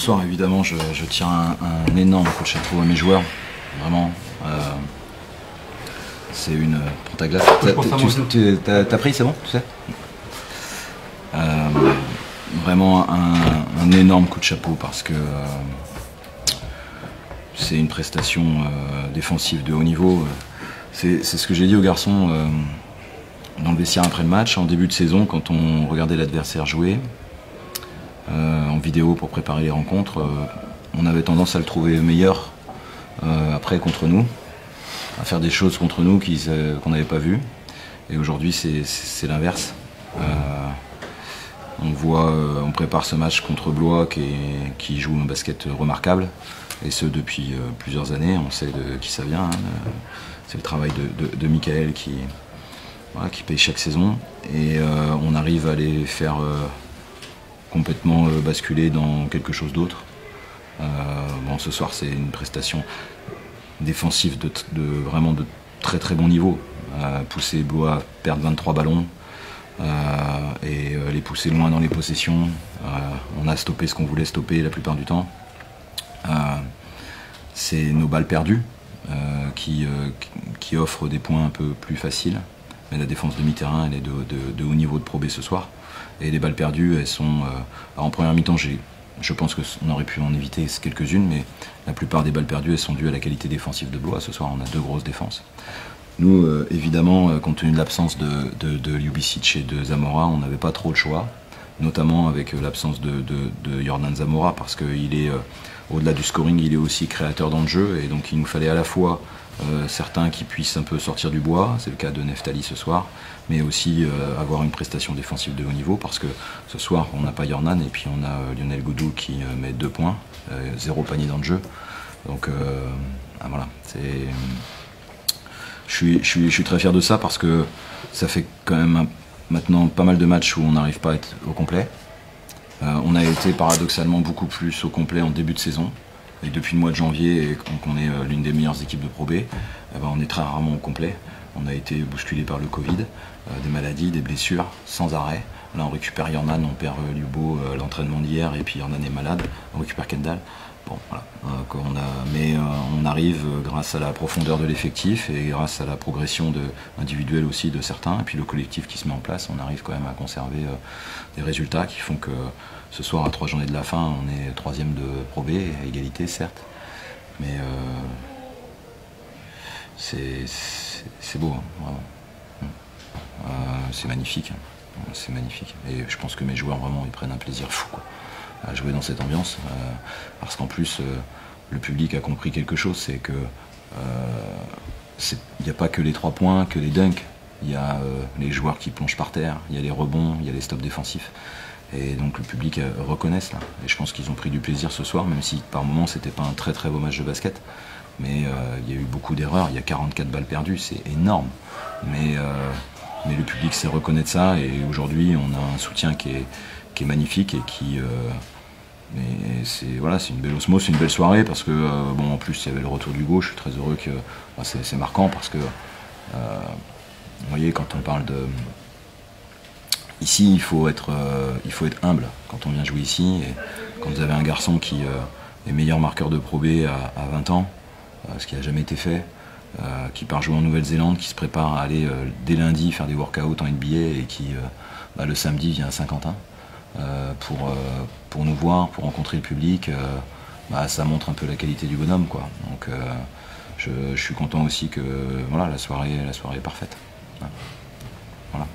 soir, évidemment, je tire un énorme coup de chapeau à mes joueurs. Vraiment. C'est une... Prends ta glace. T'as pris, c'est bon, tu sais. Vraiment un énorme coup de chapeau parce que c'est une prestation défensive de haut niveau. C'est ce que j'ai dit aux garçons dans le vestiaire après le match, en début de saison, quand on regardait l'adversaire jouer en vidéo pour préparer les rencontres. On avait tendance à le trouver meilleur après contre nous, à faire des choses contre nous qu'on n'avait pas vues. Et aujourd'hui, c'est l'inverse. On prépare ce match contre Blois qui joue un basket remarquable, et ce depuis plusieurs années. On sait de qui ça vient. Hein. C'est le travail de Michael qui paye chaque saison. Et on arrive à les faire complètement basculer dans quelque chose d'autre. Bon, ce soir, c'est une prestation défensive vraiment de très très bon niveau. Pousser Blois à perdre 23 ballons. Et les pousser loin dans les possessions. On a stoppé ce qu'on voulait stopper la plupart du temps. C'est nos balles perdues qui offrent des points un peu plus faciles. Mais la défense de mi-terrain, elle est de haut niveau de Pro B ce soir. Et les balles perdues, elles sont... en première mi-temps, je pense qu'on aurait pu en éviter quelques-unes, mais la plupart des balles perdues, elles sont dues à la qualité défensive de Blois. Ce soir, on a deux grosses défenses. Nous, évidemment, compte tenu de l'absence de Ljubicic et de Zamora, on n'avait pas trop le choix, notamment avec l'absence de Jordan Zamora, parce qu'il est, au-delà du scoring, il est aussi créateur dans le jeu, et donc il nous fallait à la fois certains qui puissent un peu sortir du bois, c'est le cas de Neftali ce soir, mais aussi avoir une prestation défensive de haut niveau, parce que ce soir, on n'a pas Jordan, et puis on a Lionel Goudou qui met 2 points, 0 panier dans le jeu, donc voilà, c'est... Je suis très fier de ça parce que ça fait quand même maintenant pas mal de matchs où on n'arrive pas à être au complet. On a été paradoxalement beaucoup plus au complet en début de saison. Et depuis le mois de janvier, et qu'on est l'une des meilleures équipes de Pro B, on est très rarement au complet. On a été bousculé par le Covid, des maladies, des blessures, sans arrêt. Là on récupère Jordan, on perd Lubo l'entraînement d'hier, et puis Jordan est malade, on récupère Kendall. Bon, voilà. On arrive grâce à la profondeur de l'effectif et grâce à la progression individuelle aussi de certains, et puis le collectif qui se met en place, on arrive quand même à conserver des résultats qui font que ce soir, à 3 journées de la fin, on est 3e de Pro B, à égalité certes, mais c'est beau, hein, vraiment. C'est magnifique, hein. C'est magnifique, et je pense que mes joueurs vraiment ils prennent un plaisir fou, quoi, à jouer dans cette ambiance, parce qu'en plus le public a compris quelque chose, c'est que il n'y a pas que les 3 points, que les dunks, il y a les joueurs qui plongent par terre, il y a les rebonds, il y a les stops défensifs, et donc le public reconnaît cela, et je pense qu'ils ont pris du plaisir ce soir, même si par moments c'était pas un très très beau match de basket, mais il y a eu beaucoup d'erreurs, il y a 44 balles perdues, c'est énorme, mais le public sait reconnaître ça, et aujourd'hui on a un soutien qui est magnifique et qui... mais c'est une belle osmose, c'est une belle soirée parce que, bon, en plus il y avait le retour du gauche, je suis très heureux que... c'est marquant parce que, vous voyez, quand on parle de... Ici, il faut être humble quand on vient jouer ici, et quand vous avez un garçon qui est meilleur marqueur de Pro B à 20 ans, ce qui n'a jamais été fait, qui part jouer en Nouvelle-Zélande, qui se prépare à aller dès lundi faire des workouts en NBA et qui le samedi vient à Saint-Quentin pour nous voir, pour rencontrer le public, ça montre un peu la qualité du bonhomme, quoi. Donc je suis content aussi que voilà, la soirée est parfaite. Voilà.